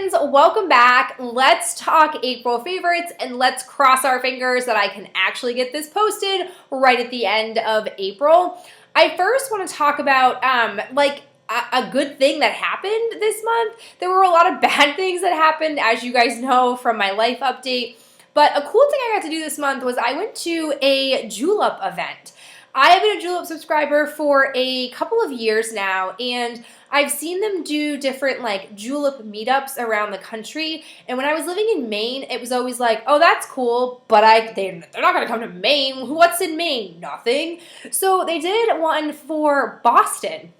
friends, welcome back. Let's talk April favorites and let's cross our fingers that I can actually get this posted right at the end of April. I first want to talk about a good thing that happened this month. There were a lot of bad things that happened, as you guys know from my life update. But a cool thing I got to do this month was I went to a julep event. I have been a julep subscriber for a couple of years now, and I've seen them do different like julep meetups around the country. And when I was living in Maine, it was always like, oh, that's cool, but they're not going to come to Maine. What's in Maine? Nothing. So they did one for Boston.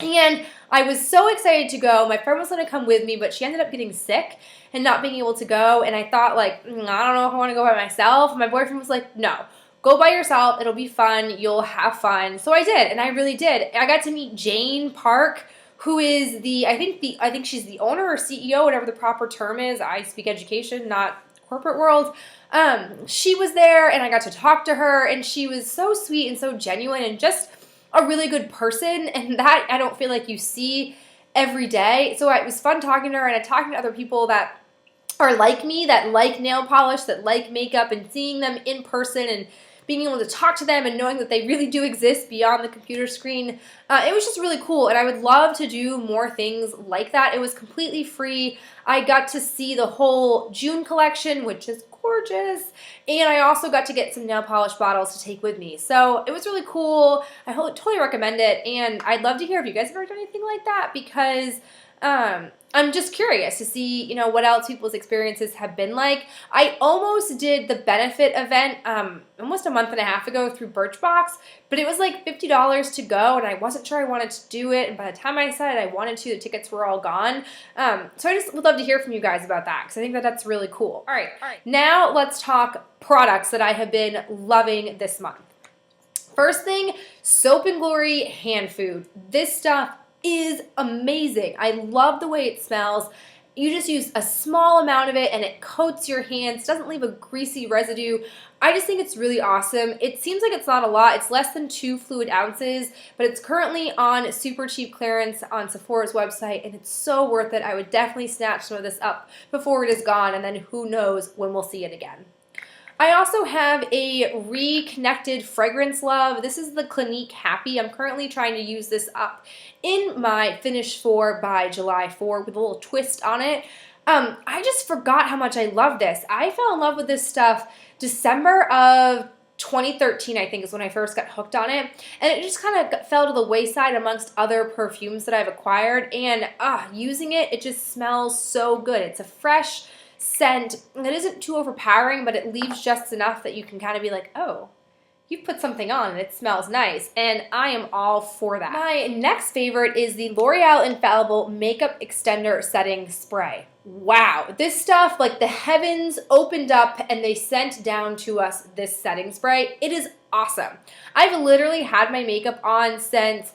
And I was so excited to go. My friend was going to come with me, but she ended up getting sick and not being able to go. And I thought, like, I don't know if I want to go by myself. My boyfriend was like, no. Go by yourself. It'll be fun. You'll have fun. So I did, and I really did. I got to meet Jane Park, who is I think she's the owner or CEO, whatever the proper term is. I speak education, not corporate world. She was there, and I got to talk to her, and she was so sweet and so genuine and just a really good person, and that I don't feel like you see every day. So it was fun talking to her, and talking to other people that are like me, that like nail polish, that like makeup, and seeing them in person and being able to talk to them and knowing that they really do exist beyond the computer screen. It was just really cool, and I would love to do more things like that. It was completely free. I got to see the whole June collection, which is gorgeous, and I also got to get some nail polish bottles to take with me. So it was really cool. I totally recommend it, and I'd love to hear if you guys have ever done anything like that, because I'm just curious to see, what else people's experiences have been like. I almost did the benefit event almost a month and a half ago through Birchbox, but it was like $50 to go, and I wasn't sure I wanted to do it, and by the time I decided I wanted to, the tickets were all gone. So I just would love to hear from you guys about that, because I think that that's really cool. All right, now let's talk products that I have been loving this month. First thing, Soap & Glory hand food. This stuff is amazing. I love the way it smells. You just use a small amount of it and it coats your hands, doesn't leave a greasy residue. I just think it's really awesome. It seems like it's not a lot. It's less than 2 fluid ounces, but it's currently on super cheap clearance on Sephora's website, and it's so worth it. I would definitely snatch some of this up before it is gone, and then who knows when we'll see it again. I also have a reconnected fragrance love. This is the Clinique Happy. I'm currently trying to use this up in my Finish 4 by July 4 with a little twist on it. I just forgot how much I love this. I fell in love with this stuff December of 2013, I think, is when I first got hooked on it. And it just kind of fell to the wayside amongst other perfumes that I've acquired. And using it, it just smells so good. It's a fresh scent that isn't too overpowering, but it leaves just enough that you can kind of be like, oh, you've put something on and it smells nice, and I am all for that. My next favorite is the L'Oreal Infallible Makeup Extender Setting Spray. Wow, this stuff, like the heavens opened up and they sent down to us this setting spray. It is awesome. I've literally had my makeup on since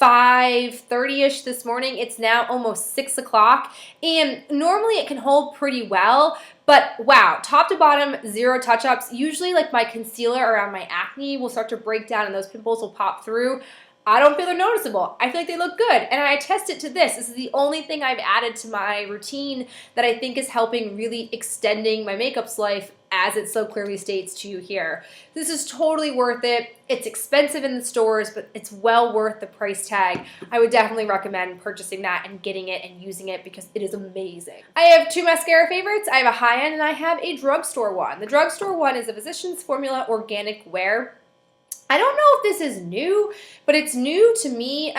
5:30ish this morning. It's now almost 6 o'clock, and normally it can hold pretty well, but wow, top to bottom, 0 touch-ups. Usually like my concealer around my acne will start to break down and those pimples will pop through. I don't feel they're noticeable. I feel like they look good, and I attest it to this. This is the only thing I've added to my routine that I think is helping really extending my makeup's life, as it so clearly states to you here. This is totally worth it. It's expensive in the stores, but it's well worth the price tag. I would definitely recommend purchasing that and getting it and using it because it is amazing. I have 2 mascara favorites. I have a high-end and I have a drugstore one. The drugstore one is a Physicians Formula Organic Wear. I don't know if this is new, but it's new to me.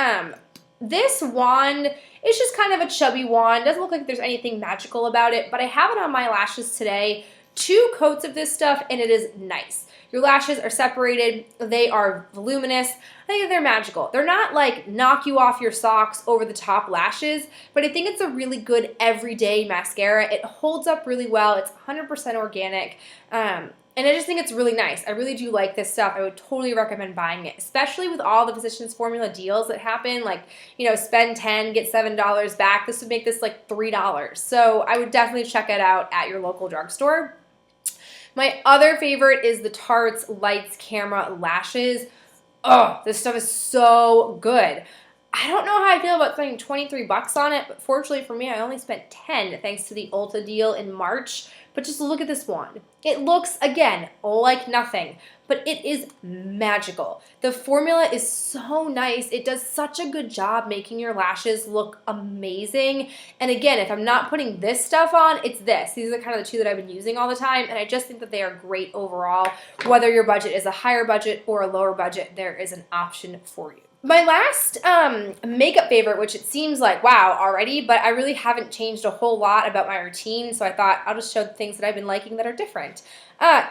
This wand is just kind of a chubby wand. Doesn't look like there's anything magical about it, but I have it on my lashes today. 2 coats of this stuff, and it is nice. Your lashes are separated. They are voluminous. I think they're magical. They're not like knock you off your socks over the top lashes, but I think it's a really good everyday mascara. It holds up really well. It's 100% organic. And I just think it's really nice. I really do like this stuff. I would totally recommend buying it, especially with all the Physicians Formula deals that happen. Like, spend $10, get $7 back. This would make this like $3. So I would definitely check it out at your local drugstore. My other favorite is the Tarte's Lights Camera Lashes. Oh, this stuff is so good. I don't know how I feel about spending 23 bucks on it, but fortunately for me, I only spent 10 thanks to the Ulta deal in March. But just look at this one. It looks, again, like nothing, but it is magical. The formula is so nice. It does such a good job making your lashes look amazing. And again, if I'm not putting this stuff on, it's this. These are kind of the two that I've been using all the time, and I just think that they are great overall. Whether your budget is a higher budget or a lower budget, there is an option for you. My last makeup favorite, which it seems like, wow, already, but I really haven't changed a whole lot about my routine, so I thought I'll just show the things that I've been liking that are different,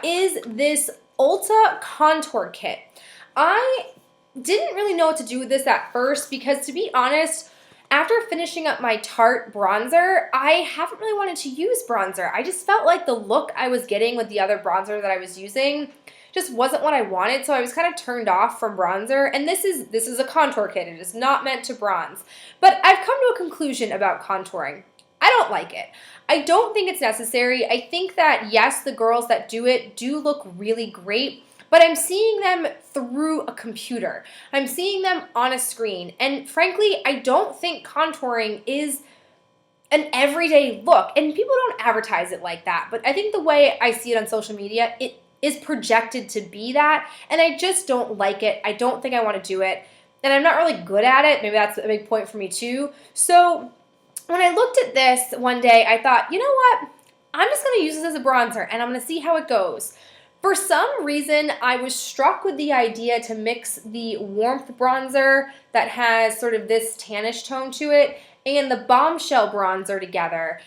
is this Ulta Contour Kit. I didn't really know what to do with this at first because, to be honest, after finishing up my Tarte bronzer, I haven't really wanted to use bronzer. I just felt like the look I was getting with the other bronzer that I was using just wasn't what I wanted, so I was kind of turned off from bronzer. And this is a contour kit. It is not meant to bronze. But I've come to a conclusion about contouring. I don't like it. I don't think it's necessary. I think that, yes, the girls that do it do look really great, but I'm seeing them through a computer. I'm seeing them on a screen. And frankly, I don't think contouring is an everyday look. And people don't advertise it like that. But I think the way I see it on social media, it is projected to be that, and I just don't like it. I don't think I want to do it, and I'm not really good at it. Maybe that's a big point for me too. So when I looked at this one day, I thought, you know what? I'm just going to use this as a bronzer, and I'm going to see how it goes. For some reason, I was struck with the idea to mix the Warmth bronzer that has sort of this tannish tone to it and the Bombshell bronzer together,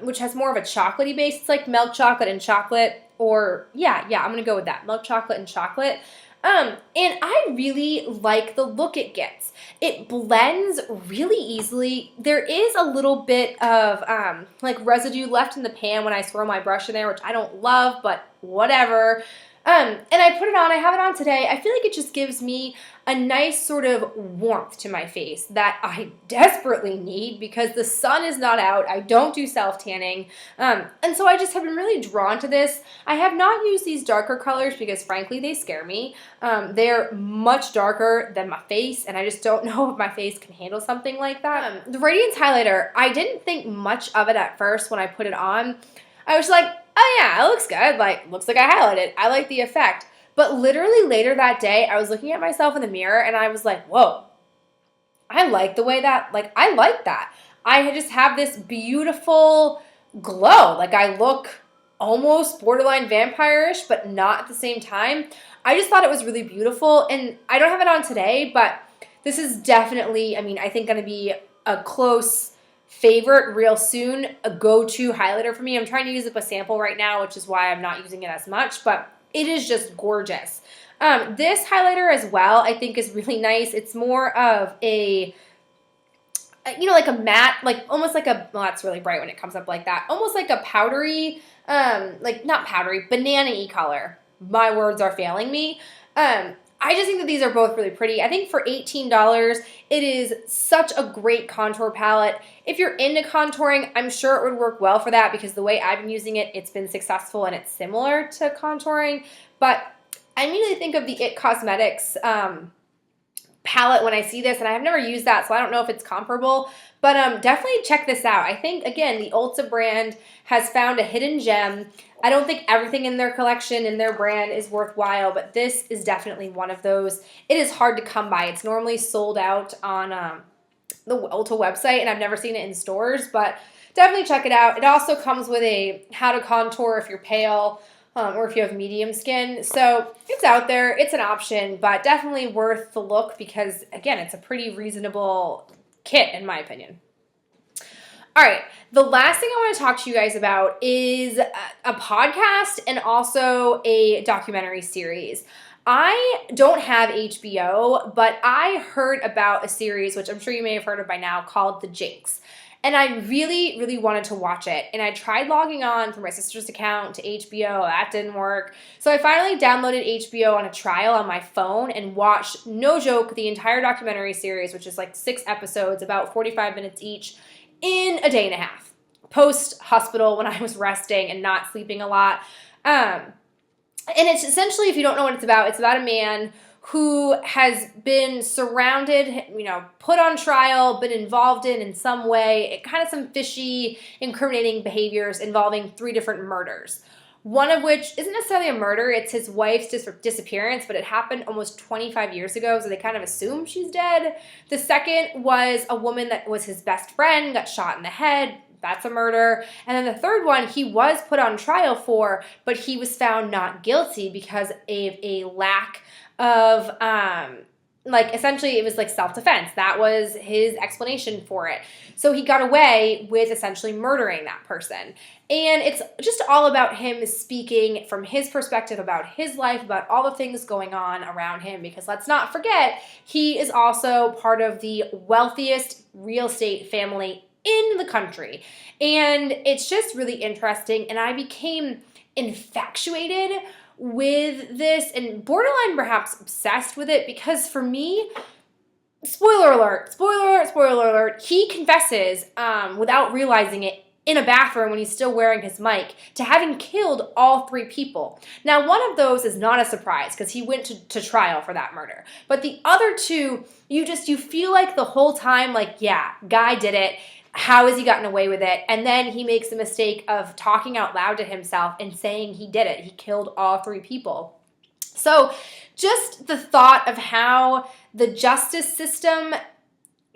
which has more of a chocolatey base. It's like milk chocolate and chocolate, or yeah, I'm gonna go with that, milk chocolate and chocolate. And I really like the look it gets. It blends really easily. There is a little bit of like residue left in the pan when I swirl my brush in there, which I don't love, but whatever. And I put it on, I have it on today. I feel like it just gives me a nice sort of warmth to my face that I desperately need because the sun is not out. I don't do self-tanning. And so I just have been really drawn to this. I have not used these darker colors because frankly, they scare me. They're much darker than my face, and I just don't know if my face can handle something like that. The Radiance Highlighter, I didn't think much of it at first when I put it on. I was like, oh yeah, it looks good. Like, looks like I highlighted. I like the effect. But literally later that day, I was looking at myself in the mirror and I was like, whoa, I like the way that, like, I like that. I just have this beautiful glow. Like, I look almost borderline vampire-ish, but not at the same time. I just thought it was really beautiful. And I don't have it on today, but this is definitely, I mean, I think going to be a close favorite real soon, a go-to highlighter for me. I'm trying to use up a sample right now, which is why I'm not using it as much, but it is just gorgeous. This highlighter as well, I think is really nice. It's more of a, you know, like a matte, like almost like a, well, that's really bright when it comes up like that. Almost like a powdery, like not powdery, banana-y color. My words are failing me. I just think that these are both really pretty. I think for $18, it is such a great contour palette. If you're into contouring, I'm sure it would work well for that because the way I've been using it, it's been successful and it's similar to contouring. But I immediately think of the IT Cosmetics palette when I see this, and I've never used that, so I don't know if it's comparable. But definitely check this out. I think, again, the Ulta brand has found a hidden gem. I don't think everything in their collection and their brand is worthwhile, but this is definitely one of those. It is hard to come by. It's normally sold out on the Ulta website, and I've never seen it in stores, but definitely check it out. It also comes with a how to contour if you're pale or if you have medium skin. So it's out there. It's an option, but definitely worth the look because, again, it's a pretty reasonable kit in my opinion. All right, the last thing I want to talk to you guys about is a podcast and also a documentary series. I don't have HBO, but I heard about a series, which I'm sure you may have heard of by now, called The Jinx. And I really, really wanted to watch it. And I tried logging on through my sister's account to HBO. That didn't work. So I finally downloaded HBO on a trial on my phone and watched, no joke, the entire documentary series, which is like 6 episodes, about 45 minutes each, in a day and a half. Post-hospital when I was resting and not sleeping a lot. And it's essentially, if you don't know what it's about a man who has been surrounded, put on trial, been involved in some way, kind of some fishy, incriminating behaviors involving 3 different murders. One of which isn't necessarily a murder, it's his wife's disappearance, but it happened almost 25 years ago, so they kind of assume she's dead. The second was a woman that was his best friend, got shot in the head. That's a murder. And then the third one, he was put on trial for, but he was found not guilty because of a lack of, essentially it was like self-defense. That was his explanation for it. So he got away with essentially murdering that person. And it's just all about him speaking from his perspective about his life, about all the things going on around him, because let's not forget, he is also part of the wealthiest real estate family in the country. And it's just really interesting. And I became infatuated with this and borderline perhaps obsessed with it, because for me, spoiler alert, he confesses without realizing it in a bathroom when he's still wearing his mic to having killed all 3 people. Now, one of those is not a surprise because he went to trial for that murder. But the other 2, you feel like the whole time, yeah, guy did it. How has he gotten away with it? And then he makes the mistake of talking out loud to himself and saying he did it. He killed all 3 people. So just the thought of how the justice system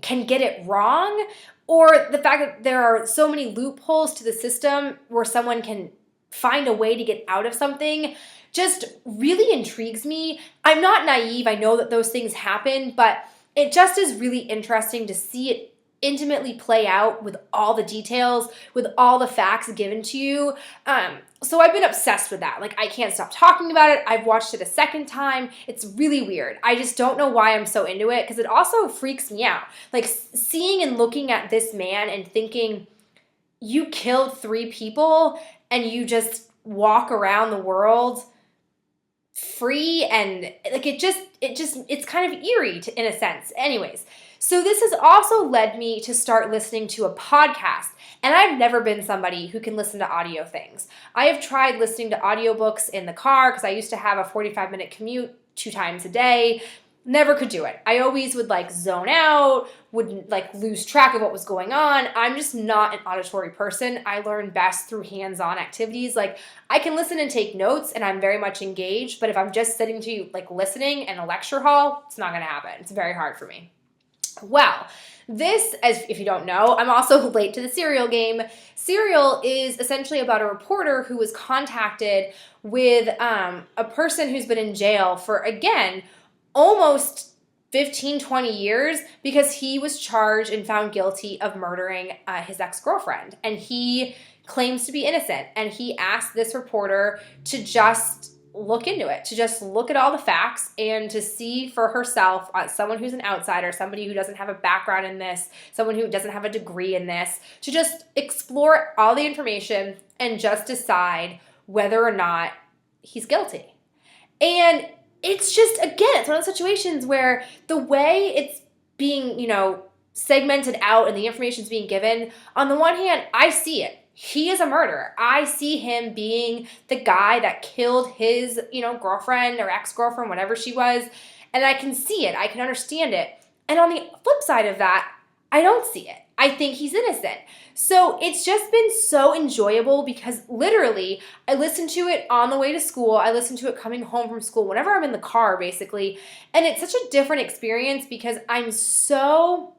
can get it wrong, or the fact that there are so many loopholes to the system where someone can find a way to get out of something, just really intrigues me. I'm not naive. I know that those things happen, but it just is really interesting to see it intimately play out with all the details, with all the facts given to you. So I've been obsessed with that. I can't stop talking about it. I've watched it a second time. It's really weird. I just don't know why I'm so into it, because it also freaks me out. Seeing and looking at this man and thinking, you killed 3 people and you just walk around the world free, and it's kind of eerie in a sense. Anyways, so this has also led me to start listening to a podcast. And I've never been somebody who can listen to audio things. I have tried listening to audiobooks in the car because I used to have a 45-minute commute 2 times a day. Never could do it. I always would zone out, would lose track of what was going on. I'm just not an auditory person. I learn best through hands-on activities. I can listen and take notes and I'm very much engaged, but if I'm just sitting to listening in a lecture hall, it's not going to happen. It's very hard for me. Well, this, as if you don't know, I'm also late to the Serial game. Serial is essentially about a reporter who was contacted with a person who's been in jail for, again, almost 15, 20 years because he was charged and found guilty of murdering his ex-girlfriend. And he claims to be innocent. And he asked this reporter to just look into it, to just look at all the facts and to see for herself, someone who's an outsider, somebody who doesn't have a background in this, someone who doesn't have a degree in this, to just explore all the information and just decide whether or not he's guilty. And it's just, again, it's one of those situations where the way it's being, segmented out and the information's being given, on the one hand, I see it. He is a murderer. I see him being the guy that killed his, girlfriend or ex-girlfriend, whatever she was. And I can see it. I can understand it. And on the flip side of that, I don't see it. I think he's innocent. So it's just been so enjoyable because literally I listen to it on the way to school. I listen to it coming home from school, whenever I'm in the car, basically. And it's such a different experience because I'm so...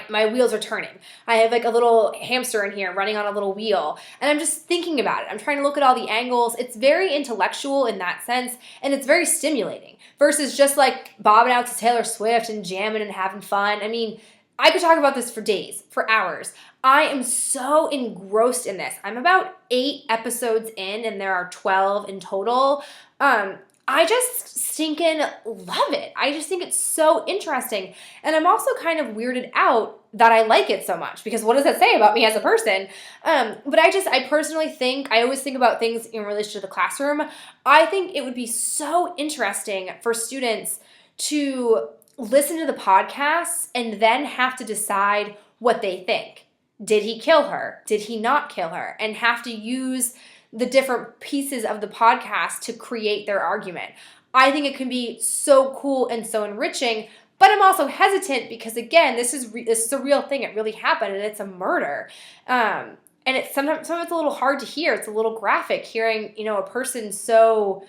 my wheels are turning. I have a little hamster in here running on a little wheel. And I'm just thinking about it. I'm trying to look at all the angles. It's very intellectual in that sense. And it's very stimulating. Versus just bobbing out to Taylor Swift and jamming and having fun. I mean, I could talk about this for days, for hours. I am so engrossed in this. I'm about 8 episodes in and there are 12 in total. I just stinking love it. I just think it's so interesting. And I'm also kind of weirded out that I like it so much because what does that say about me as a person? But I personally think, I always think about things in relation to the classroom. I think it would be so interesting for students to listen to the podcasts and then have to decide what they think. Did he kill her? Did he not kill her? And have to use the different pieces of the podcast to create their argument. I think it can be so cool and so enriching. But I'm also hesitant because, again, this is a real thing. It really happened, and it's a murder. And it's sometimes it's a little hard to hear. It's a little graphic hearing, a person so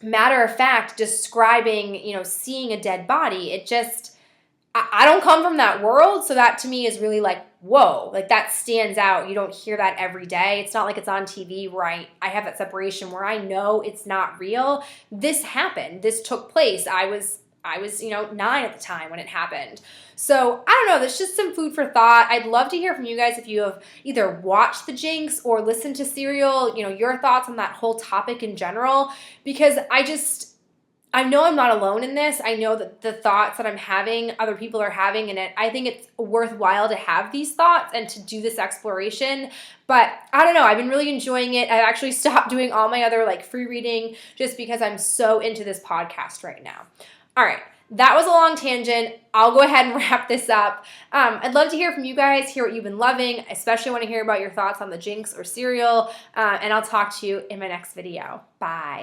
matter of fact describing, seeing a dead body. It just, I don't come from that world, so that to me is really like, whoa, like that stands out. You don't hear that every day. It's not like it's on TV where I have that separation where I know it's not real. This happened. This took place. I was 9 at the time when it happened. So I don't know, that's just some food for thought. I'd love to hear from you guys if you have either watched The Jinx or listened to Serial, your thoughts on that whole topic in general, because I know I'm not alone in this. I know that the thoughts that I'm having, other people are having, and I think it's worthwhile to have these thoughts and to do this exploration. But I don't know, I've been really enjoying it. I've actually stopped doing all my other free reading just because I'm so into this podcast right now. All right, that was a long tangent. I'll go ahead and wrap this up. I'd love to hear from you guys, hear what you've been loving, especially want to hear about your thoughts on The Jinx or Serial, and I'll talk to you in my next video. Bye.